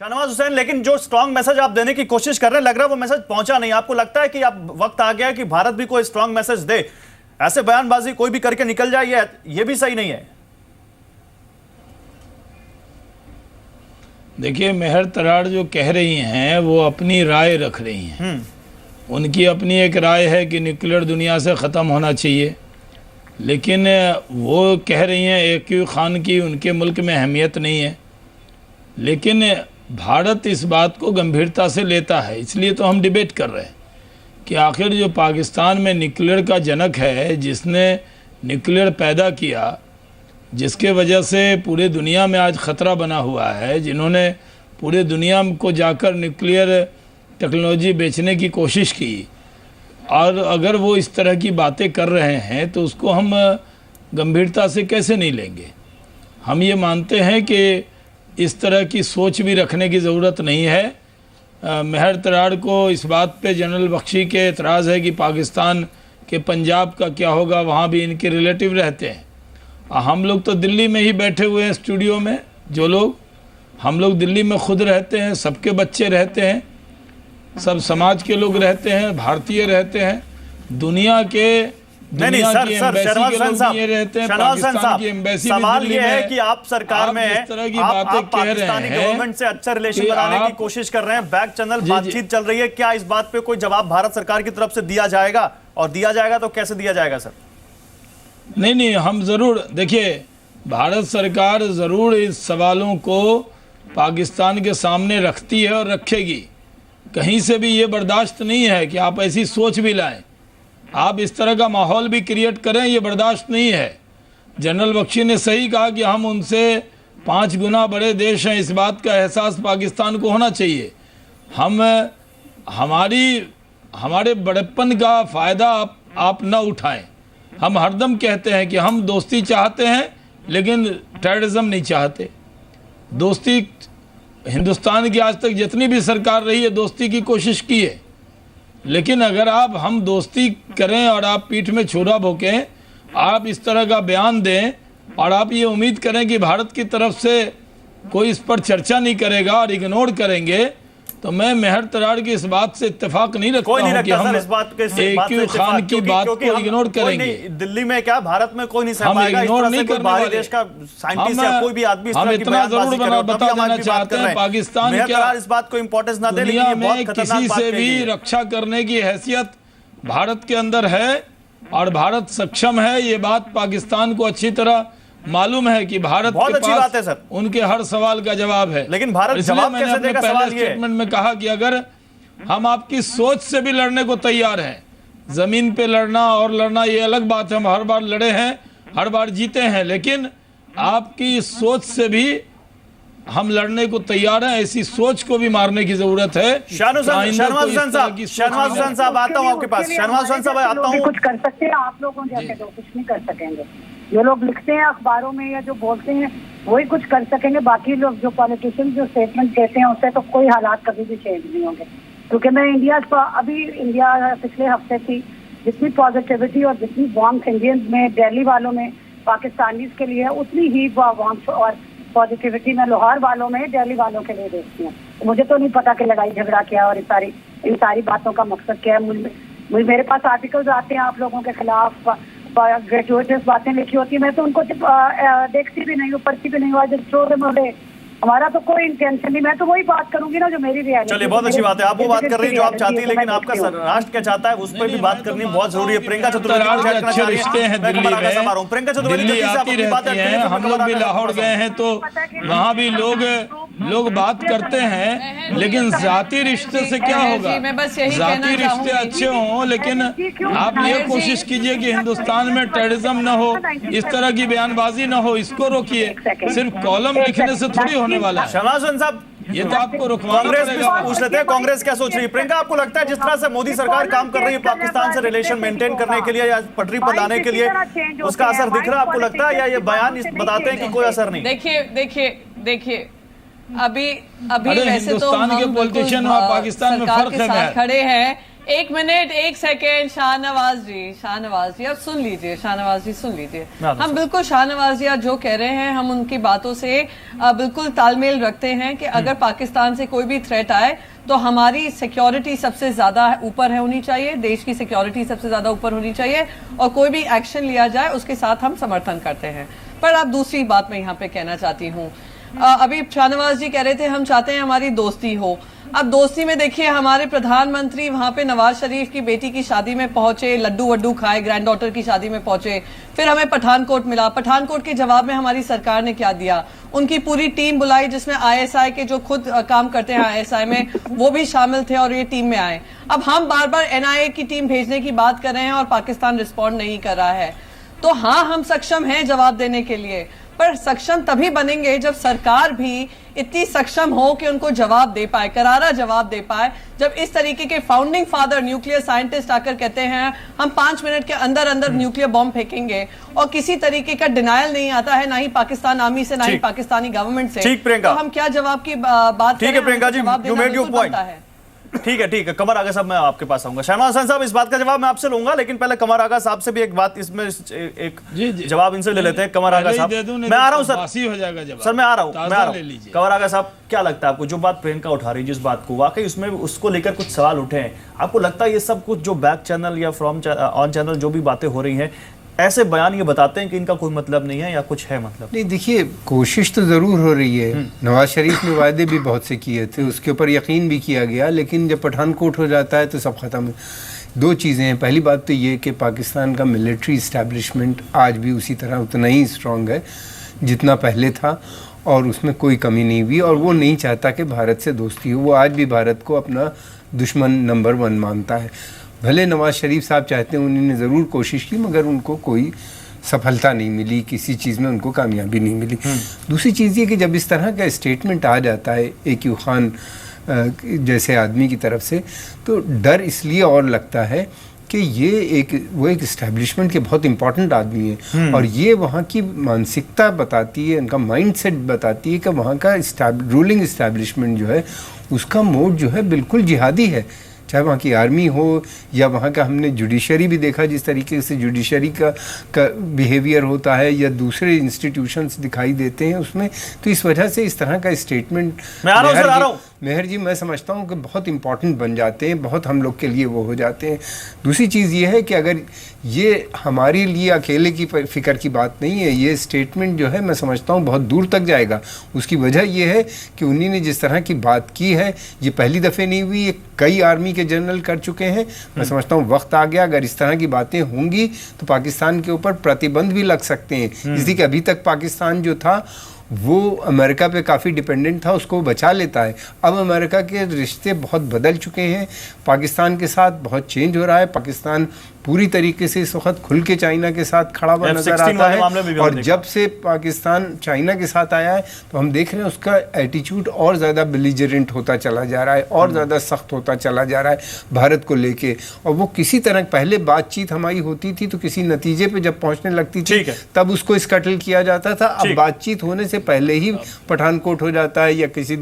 शाहनवाज हुसैन, लेकिन जो strong message आप देने की कोशिश कर रहे हैं, लग रहा है वो मैसेज पहुंचा नहीं। आपको लगता है कि अब वक्त आ गया है कि भारत भी कोई स्ट्रांग मैसेज दे? ऐसे बयानबाजी कोई भी करके निकल जाए, ये भी सही नहीं है। देखिए, मेहर तराड़ जो कह रही हैं वो अपनी राय रख रही हैं। उनकी अपनी एक राय है कि न्यूक्लियर दुनिया से ख़त्म होना चाहिए, लेकिन वो कह रही हैं AQ खान की उनके मुल्क में अहमियत नहीं है। लेकिन भारत इस बात को गंभीरता से लेता है, इसलिए तो हम डिबेट कर रहे हैं कि आखिर जो पाकिस्तान में न्यूक्लियर का जनक है, जिसने न्यूक्लियर पैदा किया, जिसके वजह से पूरे दुनिया में आज ख़तरा बना हुआ है, जिन्होंने पूरे दुनिया को जाकर न्यूक्लियर टेक्नोलॉजी बेचने की कोशिश की, और अगर वो इस तरह की बातें कर रहे हैं तो उसको हम गंभीरता से कैसे नहीं लेंगे। हम ये मानते हैं कि इस तरह की सोच भी रखने की ज़रूरत नहीं है। मेहर तराड़ को इस बात पे जनरल बख्शी के एतराज़ है कि पाकिस्तान के पंजाब का क्या होगा, वहाँ भी इनके रिलेटिव रहते हैं। हम लोग तो दिल्ली में ही बैठे हुए हैं स्टूडियो में, जो लोग हम लोग दिल्ली में खुद रहते हैं, सबके बच्चे रहते हैं, सब समाज के लोग रहते हैं, भारतीय रहते हैं, दुनिया के नहीं सर, शहनवाज हुसैन साहब, सवाल ये है कि आप सरकार में हैं, आप पाकिस्तानी गवर्नमेंट से अच्छा रिलेशन बनाने की कोशिश कर रहे हैं, बैक चैनल बातचीत चल रही है, क्या इस बात पे कोई जवाब भारत सरकार की तरफ से दिया जाएगा? और दिया जाएगा तो कैसे दिया जाएगा सर? नहीं, हम ज़रूर, देखिए, भारत सरकार ज़रूर इस सवालों को पाकिस्तान के सामने रखती है और रखेगी। कहीं से भी ये बर्दाश्त नहीं है कि आप ऐसी सोच भी लाएं, आप इस तरह का माहौल भी क्रिएट करें, ये बर्दाश्त नहीं है। जनरल बख्शी ने सही कहा कि हम उनसे 5 गुना बड़े देश हैं, इस बात का एहसास पाकिस्तान को होना चाहिए। हमारे बड़प्पन का फ़ायदा आप न उठाएं। हम हरदम कहते हैं कि हम दोस्ती चाहते हैं, लेकिन टेररिज्म नहीं चाहते। दोस्ती, हिंदुस्तान की आज तक जितनी भी सरकार रही है दोस्ती की कोशिश की है, लेकिन अगर हम दोस्ती करें और आप पीठ में छुरा भोंकें, आप इस तरह का बयान दें और आप ये उम्मीद करें कि भारत की तरफ से कोई इस पर चर्चा नहीं करेगा और इग्नोर करेंगे, तो मैं मेहर तराड़ की इस बात से इत्तेफाक नहीं रखता हूं कि हम AQ खान की बात को इग्नोर करेंगे। दिल्ली में क्या, भारत में कोई नहीं सह पाएगा, इग्नोर नहीं करने वाले देश का साइंटिस्ट या कोई भी आदमी हम इतना जरूर बता देना चाहते हैं, पाकिस्तान क्या इस बात को इंपॉर्टेंस ना दे, दुनिया में किसी से भी रक्षा करने की हैसियत भारत के अंदर है और भारत सक्षम है। ये बात पाकिस्तान को अच्छी तरह मालूम है कि भारत बहुत के अच्छी पास बात है सर, उनके हर सवाल का जवाब है। लेकिन भारत जवाब कैसे देगा? पहले स्टेटमेंट में कहा कि अगर हम आपकी सोच से भी लड़ने को तैयार हैं, जमीन पे लड़ना और लड़ना ये अलग बात है, हम हर बार लड़े हैं, हर बार जीते हैं, लेकिन आपकी सोच से भी हम लड़ने को तैयार हैं। ऐसी सोच को भी मारने की जरूरत है। शहनवाज हुसैन साहब, आता हूँ आपके पास। शहनवाज हुसैन साहब, आता हूँ। कुछ कर सकते हैं आप लोगों जैसे तो कुछ नहीं कर सकेंगे। जो लोग लिखते हैं अखबारों में या जो बोलते हैं वही कुछ कर सकेंगे। बाकी लोग जो पॉलिटिशियन जो स्टेटमेंट देते हैं उससे तो कोई हालात कभी भी चेंज नहीं होंगे। क्योंकि मैं इंडिया पिछले हफ्ते थी, जितनी पॉजिटिविटी और जितनी वार्मथ इंडियंस में, दिल्ली वालों में पाकिस्तानीज के लिए, उतनी ही वार्मथ और पॉजिटिविटी में लाहौर वालों में, दिल्ली वालों के लिए देखती हूँ। तो मुझे तो नहीं पता कि लड़ाई झगड़ा क्या और इन सारी बातों का मकसद क्या है। मेरे पास आर्टिकल्स आते हैं आप लोगों के खिलाफ, ग्रेजुएट्स बातें लिखी होती है, मैं तो उनको देखती भी नहीं हूँ, पढ़ती भी नहीं हूँ। हमारा तो कोई इंटेंशन नहीं। मैं तो वही बात करूंगी ना जो मेरी रियलिटी। चलिए, बहुत अच्छी बात है, आप वो बात कर रही हैं जो आप चाहती है, लेकिन आपका राष्ट्र क्या चाहता है उस पर भी बात करनी बहुत जरूरी है। प्रियंका चतुर्वेदी, रिश्ते हैं दिल्ली में, प्रियंका चतुर्वेदी आती रहती हैं। हम लोग भी लाहौर गए हैं तो वहाँ भी लोग बात करते हैं, लेकिन जाती रिश्ते से क्या होगा? जाती रिश्ते अच्छे हों, लेकिन आप ये कोशिश कीजिए कि हिंदुस्तान में टेररिज्म न हो, इस तरह की बयानबाजी न हो, इसको रोकिए। सिर्फ कॉलम लिखने से थोड़ी होने वाला है। शहनवाज हुसैन साहब, ये तो आपको रुकवाना कांग्रेस भी पड़ेगा। पूछ लेते हैं, कांग्रेस क्या सोच रही है? प्रियंका, आपको लगता है जिस तरह से मोदी सरकार काम कर रही है पाकिस्तान से रिलेशन मेंटेन करने के लिए या पटरी पर लाने के लिए, उसका असर दिख रहा है आपको लगता है, या ये बयान बताते हैं कि कोई असर नहीं? देखिए अभी वैसे तो हिंदुस्तान के पॉलिटिशियन और पाकिस्तान में फर्क है, खड़े हैं एक मिनट, एक सेकेंड, शाहनवाज जी अब सुन लीजिए, शाहनवाज जी सुन लीजिए। हम बिल्कुल शाहनवाज जी जो कह रहे हैं हम उनकी बातों से बिल्कुल तालमेल रखते हैं कि अगर पाकिस्तान से कोई भी थ्रेट आए तो हमारी सिक्योरिटी सबसे ज्यादा ऊपर होनी चाहिए, देश की सिक्योरिटी सबसे ज्यादा ऊपर होनी चाहिए, और कोई भी एक्शन लिया जाए उसके साथ हम समर्थन करते हैं। पर अब दूसरी बात मैं यहाँ पे कहना चाहती हूँ, अभी शाहनवाज जी कह रहे थे हम चाहते हैं हमारी दोस्ती हो। अब दोस्ती में देखिए हमारे प्रधानमंत्री वहां पे नवाज शरीफ की बेटी की शादी में पहुंचे, लड्डू वड्डू खाए, ग्रैंड डॉटर की शादी में पहुंचे, फिर हमें पठानकोट मिला। पठानकोट के जवाब में हमारी सरकार ने क्या दिया, उनकी पूरी टीम बुलाई जिसमें आईएसआई के जो खुद काम करते हैं आईएसआई में वो भी शामिल थे और ये टीम में आए। अब हम बार बार एनआईए की टीम भेजने की बात कर रहे हैं और पाकिस्तान रिस्पॉन्ड नहीं कर रहा है। तो हाँ, हम सक्षम हैं जवाब देने के लिए, पर सक्षम तभी बनेंगे जब सरकार भी इतनी सक्षम हो कि उनको जवाब दे पाए, करारा जवाब दे पाए। जब इस तरीके के फाउंडिंग फादर न्यूक्लियर साइंटिस्ट आकर कहते हैं हम 5 मिनट के अंदर अंदर न्यूक्लियर बॉम्ब फेंकेंगे और किसी तरीके का डिनायल नहीं आता है, ना ही पाकिस्तान आर्मी से, ना ही पाकिस्तानी गवर्नमेंट से, तो हम क्या जवाब की बात ठीक है Priyanka ji, you made your point. ठीक है कमर आगा साहब, मैं आपके पास आऊंगा। शहनवाज हुसैन साहब, इस बात का जवाब मैं आपसे लूंगा, लेकिन पहले कमर आगा साहब से भी एक बात, इसमें एक जवाब इनसे ले लेते हैं। कमर आगा साहब, मैं आ रहा हूं सर, हो जाएगा जवाब। सर मैं आ रहा हूं कमर आगा साहब, क्या लगता है आपको जो बात प्रियंका उठा रही है, जिस बात को वाकई उसमें उसको लेकर कुछ सवाल उठे हैं, आपको लगता है ये सब कुछ जो बैक चैनल या फ्रॉम ऑन चैनल जो भी बातें हो रही हैं, ऐसे बयान ये बताते हैं कि इनका कोई मतलब नहीं है या कुछ है मतलब? नहीं, देखिए कोशिश तो ज़रूर हो रही है। नवाज शरीफ ने वायदे भी बहुत से किए थे, उसके ऊपर यकीन भी किया गया, लेकिन जब पठानकोट हो जाता है तो सब ख़त्म। दो चीज़ें हैं, पहली बात तो ये कि पाकिस्तान का मिलिट्री इस्टेब्लिशमेंट आज भी उसी तरह उतना ही स्ट्रॉन्ग है जितना पहले था, और उसमें कोई कमी नहीं हुई, और वो नहीं चाहता कि भारत से दोस्ती हो। वो आज भी भारत को अपना दुश्मन नंबर 1 मानता है। भले नवाज शरीफ साहब चाहते हैं, उन्होंने ज़रूर कोशिश की मगर उनको कोई सफलता नहीं मिली, किसी चीज़ में उनको कामयाबी नहीं मिली। दूसरी चीज़ ये कि जब इस तरह का स्टेटमेंट आ जाता है AQ खान जैसे आदमी की तरफ से, तो डर इसलिए और लगता है कि ये वो एक इस्टेब्लिशमेंट के बहुत इंपॉर्टेंट आदमी है, और ये वहाँ की मानसिकता बताती है, उनका माइंडसेट बताती है कि वहाँ का रूलिंग इस्टेब्लिशमेंट जो है उसका मोड जो है बिल्कुल जिहादी है। चाहे वहाँ की आर्मी हो या वहाँ का, हमने जुडिशरी भी देखा जिस तरीके से जुडिशरी का बिहेवियर होता है, या दूसरे इंस्टीट्यूशंस दिखाई देते हैं उसमें। तो इस वजह से इस तरह का स्टेटमेंट मेहर जी मैं समझता हूँ कि बहुत इंपॉर्टेंट बन जाते हैं, बहुत हम लोग के लिए वो हो जाते हैं। दूसरी चीज़ ये है कि अगर ये हमारे लिए अकेले की फ़िक्र की बात नहीं है, ये स्टेटमेंट जो है मैं समझता हूँ बहुत दूर तक जाएगा। उसकी वजह ये है कि उन्होंने जिस तरह की बात की है, ये पहली दफ़े नहीं हुई, ये कई आर्मी के जनरल कर चुके हैं। मैं समझता हूँ वक्त आ गया, अगर इस तरह की बातें होंगी तो पाकिस्तान के ऊपर प्रतिबंध भी लग सकते हैं, इसलिए कि अभी तक पाकिस्तान जो था वो अमेरिका पे काफ़ी डिपेंडेंट था, उसको बचा लेता है। अब अमेरिका के रिश्ते बहुत बदल चुके हैं, पाकिस्तान के साथ बहुत चेंज हो रहा है। पाकिस्तान पूरी तरीके से इस वक्त खुल के चाइना के साथ खड़ा हुआ नजर आता है, और जब से पाकिस्तान चाइना के साथ आया है तो हम देख रहे हैं उसका एटीट्यूड और ज़्यादा बिलीजरेंट होता चला जा रहा है, और ज़्यादा सख्त होता चला जा रहा है भारत को लेके। और वो किसी तरह, पहले बातचीत हमारी होती थी तो किसी नतीजे पे जब पहुंचने लगती थी तब उसको स्कटल किया जाता था। अब बातचीत होने से पहले ही पठानकोट हो जाता है या किसी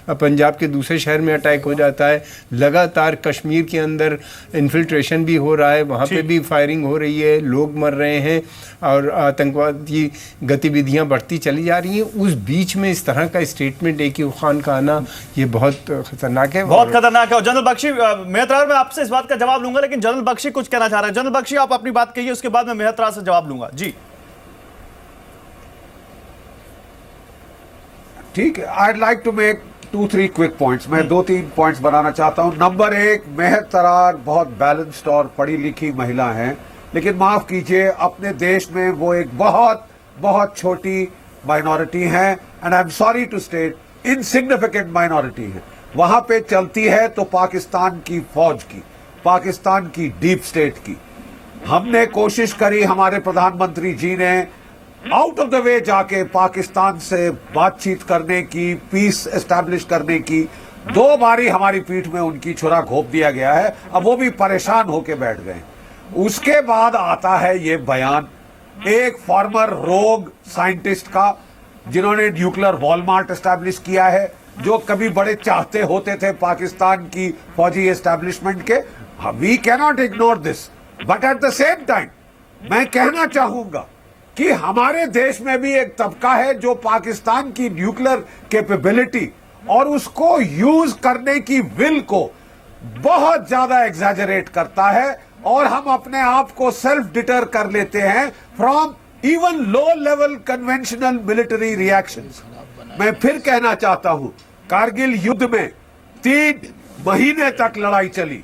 पंजाब के दूसरे शहर में अटैक हो जाता है। लगातार कश्मीर के अंदर इन्फिल्ट्रेशन भी हो रहा है, वहाँ पे भी फायरिंग हो रही है, लोग मर रहे हैं और आतंकवादी गतिविधियां बढ़ती चली जा रही हैं। उस बीच में इस तरह का स्टेटमेंट AQ खान का आना ये बहुत खतरनाक है, बहुत खतरनाक है। और जनरल बख्शी, मैं आपसे इस बात का जवाब लूंगा, लेकिन जनरल बख्शी कुछ कहना चाह रहे हैं। जनरल बख्शी, आप अपनी बात कहिए, उसके बाद मैं मेहतरा से जवाब लूंगा। जी ठीक है, I like to make 2-3 quick points. मैं 2-3 पॉइंट्स बनाना चाहता हूं। नंबर 1, मेहर तरार बहुत बैलेंस्ड और पढ़ी लिखी महिला हैं, लेकिन माफ कीजिए अपने देश में वो एक बहुत बहुत छोटी माइनॉरिटी है, and I am sorry to state insignificant minority है। वहां पे चलती है तो पाकिस्तान की फौज की, पाकिस्तान की डीप स्टेट की। हमने कोशिश करी, हमारे प्रधानमंत्री जी ने आउट ऑफ द वे जाके पाकिस्तान से बातचीत करने की, पीस एस्टैब्लिश करने की। 2 बारी हमारी पीठ में उनकी छुरा घोंप दिया गया है, अब वो भी परेशान होके बैठ गए। उसके बाद आता है ये बयान एक फॉर्मर रोग साइंटिस्ट का, जिन्होंने न्यूक्लियर वॉलमार्ट एस्टैब्लिश किया है, जो कभी बड़े चाहते होते थे पाकिस्तान की फौजी एस्टैब्लिशमेंट के, we cannot ignore this, but at the same time मैं कहना चाहूंगा कि हमारे देश में भी एक तबका है जो पाकिस्तान की न्यूक्लियर कैपेबिलिटी और उसको यूज करने की विल को बहुत ज्यादा एग्जैजरेट करता है, और हम अपने आप को सेल्फ डिटर कर लेते हैं from even low level conventional military reactions. मैं फिर कहना चाहता हूं, कारगिल युद्ध में 3 महीने तक लड़ाई चली,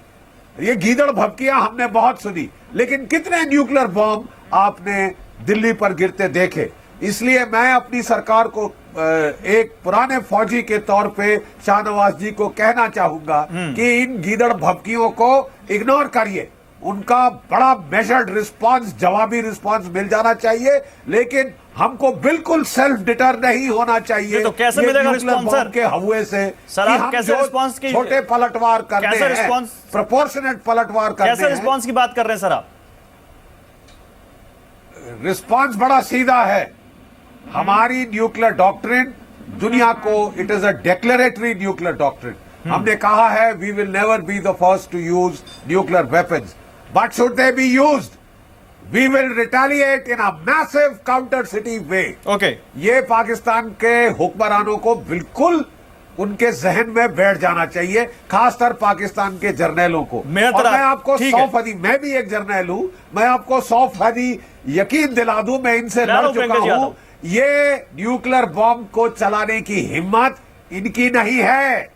ये गीदड़ भभकियां हमने बहुत सुनी, लेकिन कितने न्यूक्लियर बॉम्ब आपने दिल्ली पर गिरते देखे। इसलिए मैं अपनी सरकार को एक पुराने फौजी के तौर पे शाहनवाज जी को कहना चाहूंगा कि इन गीदड़ भभकियों को इग्नोर करिए, उनका बड़ा मेजर्ड रिस्पांस, जवाबी रिस्पांस मिल जाना चाहिए, लेकिन हमको बिल्कुल सेल्फ डिटर नहीं होना चाहिए। तो कैसे मिलेगा रिस्पांस सर के हवा से? सर आप कैसे रिस्पांस की छोटे पलटवार करने हैं, प्रोपोर्शनेट पलटवार करने हैं, कैसे रिस्पांस की बात कर रहे हैं सर आप? रिस्पांस बड़ा सीधा है। हमारी न्यूक्लियर डॉक्ट्रिन दुनिया को, it is a declaratory nuclear doctrine. हमने कहा है we will never be the first to use nuclear weapons, but should they be used we will retaliate in a massive counter city way. Okay, ये पाकिस्तान के हुक्मरानों को बिल्कुल उनके जहन में बैठ जाना चाहिए, खासकर पाकिस्तान के जर्नैलों को। और मैं आपको 100% मैं भी एक जर्नैल हूं, मैं आपको 100% यकीन दिला दूं, मैं इनसे लड़ चुका हूं, ये न्यूक्लियर बॉम्ब को चलाने की हिम्मत इनकी नहीं है।